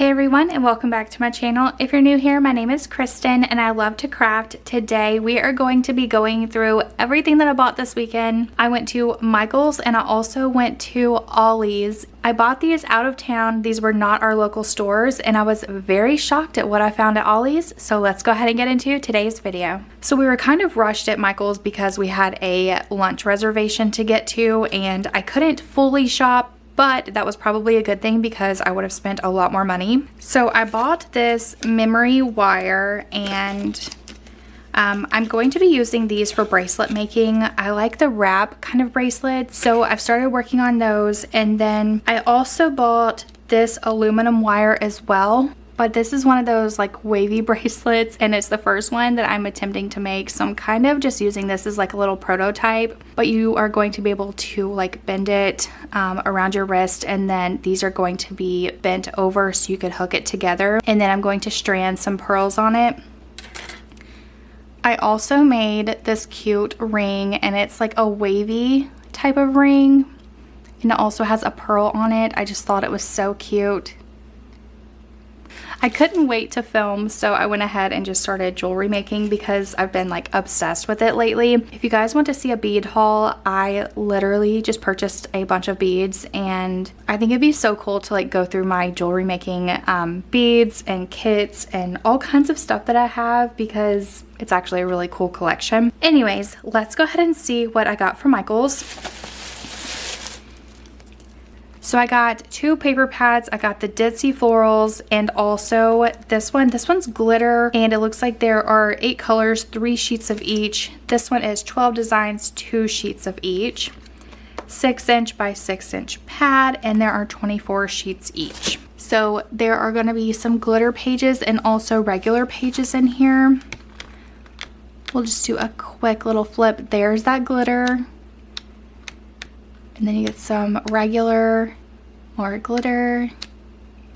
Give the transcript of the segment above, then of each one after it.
Hey everyone, and welcome back to my channel. If you're new here, my name is Kristen and I love to craft. Today we are going to be going through everything that I bought this weekend. I went to Michael's and I also went to Ollies. I bought these out of town. These were not our local stores and I was very shocked at what I found at Ollies. So let's go ahead and get into today's video. So we were kind of rushed at Michael's because we had a lunch reservation to get to and I couldn't fully shop. But that was probably a good thing because I would have spent a lot more money. So I bought this memory wire and I'm going to be using these for bracelet making. I like the wrap kind of bracelets, so I've started working on those. And then I also bought this aluminum wire as well. But this is one of those like wavy bracelets and it's the first one that I'm attempting to make. So I'm kind of just using this as like a little prototype, but you are going to be able to like bend it around your wrist, and then these are going to be bent over so you could hook it together. And then I'm going to strand some pearls on it. I also made this cute ring and it's like a wavy type of ring and it also has a pearl on it. I just thought it was so cute. I couldn't wait to film, so I went ahead and just started jewelry making because I've been like obsessed with it lately. If you guys want to see a bead haul, I literally just purchased a bunch of beads and I think it'd be so cool to like go through my jewelry making beads and kits and all kinds of stuff that I have because it's actually a really cool collection. Anyways, let's go ahead and see what I got from Michael's. So I got two paper pads. I got the Ditzy Florals and also this one. This one's glitter and it looks like there are 8 colors, 3 sheets of each. This one is 12 designs, 2 sheets of each. 6-inch by 6-inch pad, and there are 24 sheets each. So there are going to be some glitter pages and also regular pages in here. We'll just do a quick little flip. There's that glitter. And then you get some regular, more glitter.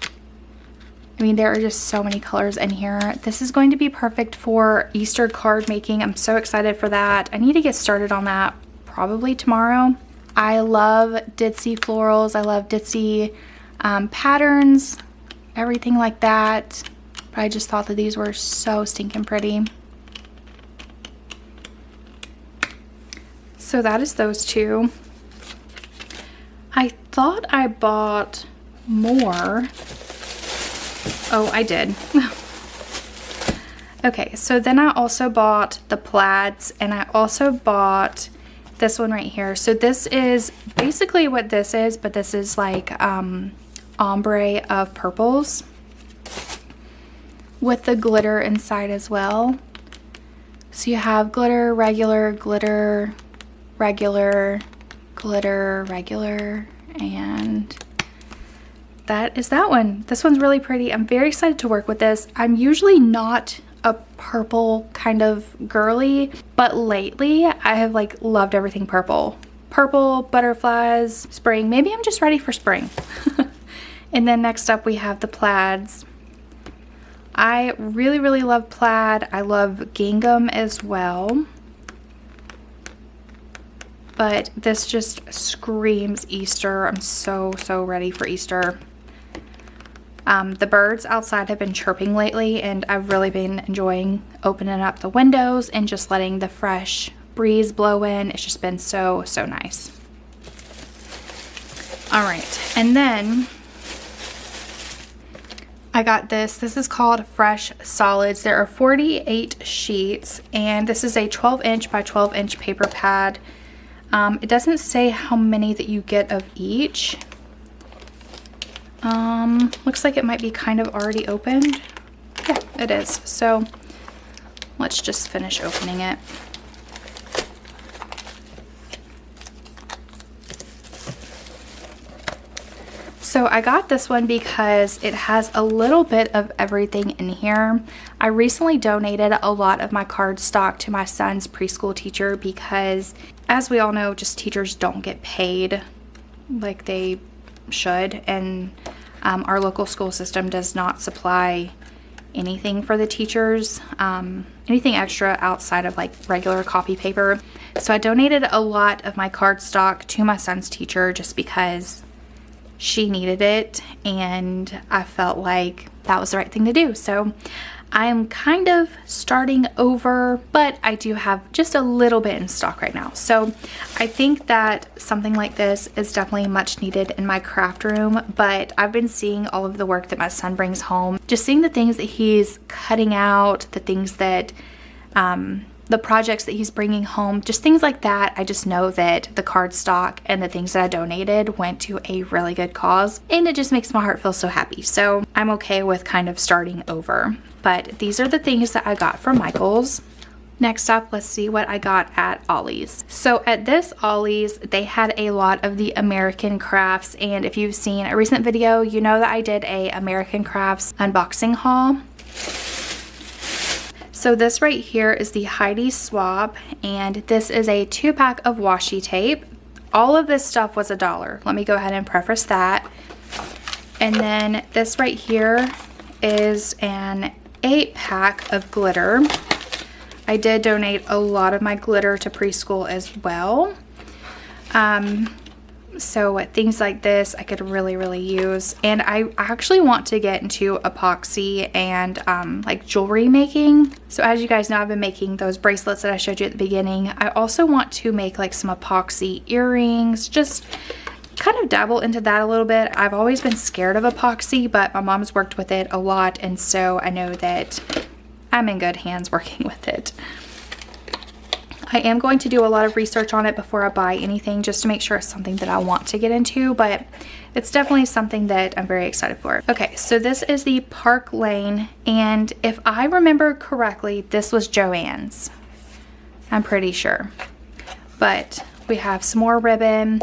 I mean, there are just so many colors in here. This is going to be perfect for Easter card making. I'm so excited for that. I need to get started on that probably tomorrow. I love Ditzy Florals. I love Ditzy patterns, everything like that. But I just thought that these were so stinking pretty. So that is those two. I thought I bought more. Oh, I did. Okay, so then I also bought the plaids and I also bought this one right here. So this is basically what this is, but this is like ombre of purples with the glitter inside as well. So you have glitter, regular, glitter, regular, glitter, regular, and that is that one. This one's really pretty. I'm very excited to work with this. I'm usually not a purple kind of girly, but lately I have like loved everything purple. Purple, butterflies, spring. Maybe I'm just ready for spring. And then next up we have the plaids. I really love plaid. I love gingham as well. But this just screams Easter. I'm so ready for Easter. The birds outside have been chirping lately and I've really been enjoying opening up the windows and just letting the fresh breeze blow in. It's just been so nice. Alright, and then I got this. This is called Fresh Solids. There are 48 sheets and this is a 12-inch by 12-inch paper pad. It doesn't say how many that you get of each. Looks like it might be kind of already opened. Yeah, it is. So let's just finish opening it. So I got this one because it has a little bit of everything in here. I recently donated a lot of my card stock to my son's preschool teacher because, as we all know, just teachers don't get paid like they should, and our local school system does not supply anything for the teachers, anything extra outside of like regular copy paper. So I donated a lot of my card stock to my son's teacher just because she needed it, and I felt like that was the right thing to do. So I am kind of starting over, but I do have just a little bit in stock right now. So I think that something like this is definitely much needed in my craft room, but I've been seeing all of the work that my son brings home, just seeing the things that he's cutting out, the things that, the projects that he's bringing home, just things like that. I just know that the cardstock and the things that I donated went to a really good cause, and it just makes my heart feel so happy. So I'm okay with kind of starting over. But these are the things that I got from Michaels. Next up, let's see what I got at Ollies. So at this Ollies, they had a lot of the American crafts, and if you've seen a recent video, you know that I did a American crafts unboxing haul. So this right here is the Heidi Swap, and this is a 2-pack of washi tape. All of this stuff was $1. Let me go ahead and preface that. And then this right here is an 8-pack of glitter. I did donate a lot of my glitter to preschool as well. So things like this I could really use, and I actually want to get into epoxy and like jewelry making. So as you guys know, I've been making those bracelets that I showed you at the beginning. I also want to make like some epoxy earrings, just kind of dabble into that a little bit. I've always been scared of epoxy, but my mom's worked with it a lot, and so I know that I'm in good hands working with it. I am going to do a lot of research on it before I buy anything, just to make sure it's something that I want to get into, but it's definitely something that I'm very excited for. Okay, so this is the Park Lane, and if I remember correctly, this was Joann's. I'm pretty sure. But we have some more ribbon.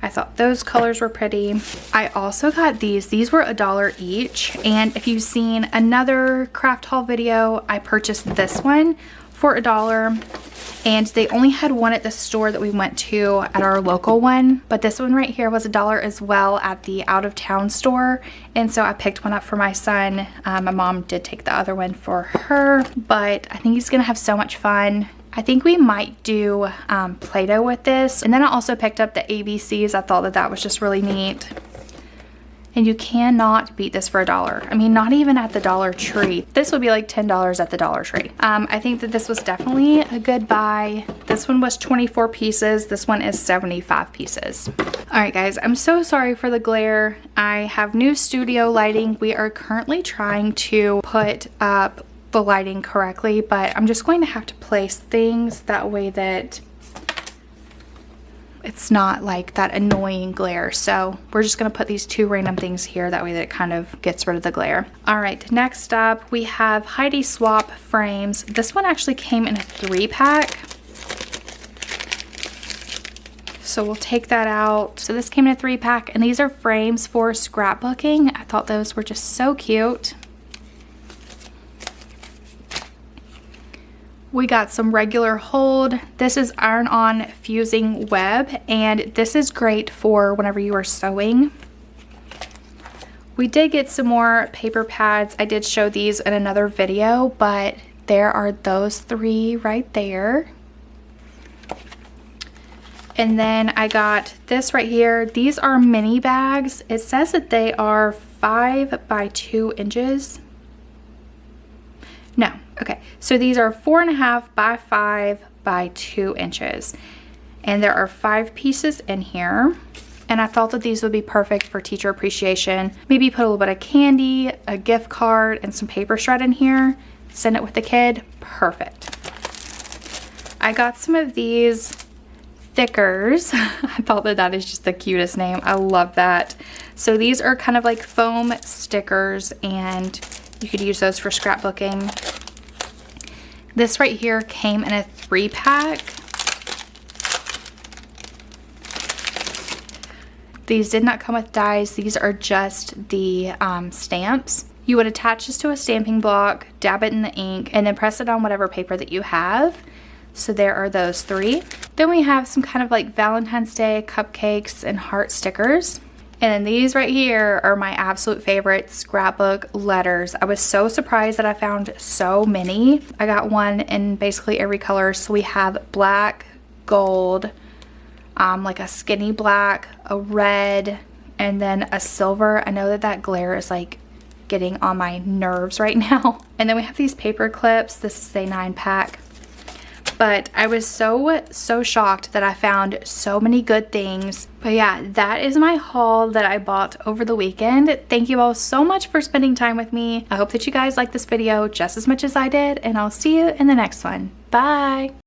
I thought those colors were pretty. I also got these. These were $1 each, and if you've seen another craft haul video, I purchased this one for $1, and they only had one at the store that we went to at our local one, but this one right here was $1 as well at the out-of-town store, and so I picked one up for my son. My mom did take the other one for her, but I think he's gonna have so much fun. I think we might do Play-Doh with this, and then I also picked up the ABCs. I thought that that was just really neat. And you cannot beat this for $1. I mean, not even at the Dollar Tree. This would be like $10 at the Dollar Tree. I think that this was definitely a good buy. This one was 24 pieces. This one is 75 pieces. All right, guys, I'm so sorry for the glare. I have new studio lighting. We are currently trying to put up the lighting correctly, but I'm just going to have to place things that way that it's not like that annoying glare. So we're just gonna put these 2 random things here, that way that it kind of gets rid of the glare. All right, next up we have Heidi Swap frames. This one actually came in a 3-pack. So we'll take that out. So this came in a 3-pack, and these are frames for scrapbooking. I thought those were just so cute. We got some regular hold. This is iron-on fusing web, and this is great for whenever you are sewing. We did get some more paper pads. I did show these in another video, but there are those 3 right there. And then I got this right here. These are mini bags. It says that they are 5 by 2 inches. No, okay, so these are 4.5 by 5 by 2 inches, and there are 5 pieces in here, and I thought that these would be perfect for teacher appreciation. Maybe put a little bit of candy, a gift card, and some paper shred in here, send it with the kid. Perfect. I got some of these thickers. I thought that that is just the cutest name. I love that. So these are kind of like foam stickers, and you could use those for scrapbooking. This right here came in a 3-pack. These did not come with dies. These are just the stamps. You would attach this to a stamping block, dab it in the ink, and then press it on whatever paper that you have. So there are those 3. Then we have some kind of like Valentine's Day cupcakes and heart stickers. And then these right here are my absolute favorite scrapbook letters. I was so surprised that I found so many. I got one in basically every color. So we have black, gold, like a skinny black, a red, and then a silver. I know that that glare is like getting on my nerves right now. And then we have these paper clips. This is a 9-pack. But I was so shocked that I found so many good things. But yeah, that is my haul that I bought over the weekend. Thank you all so much for spending time with me. I hope that you guys liked this video just as much as I did, and I'll see you in the next one. Bye!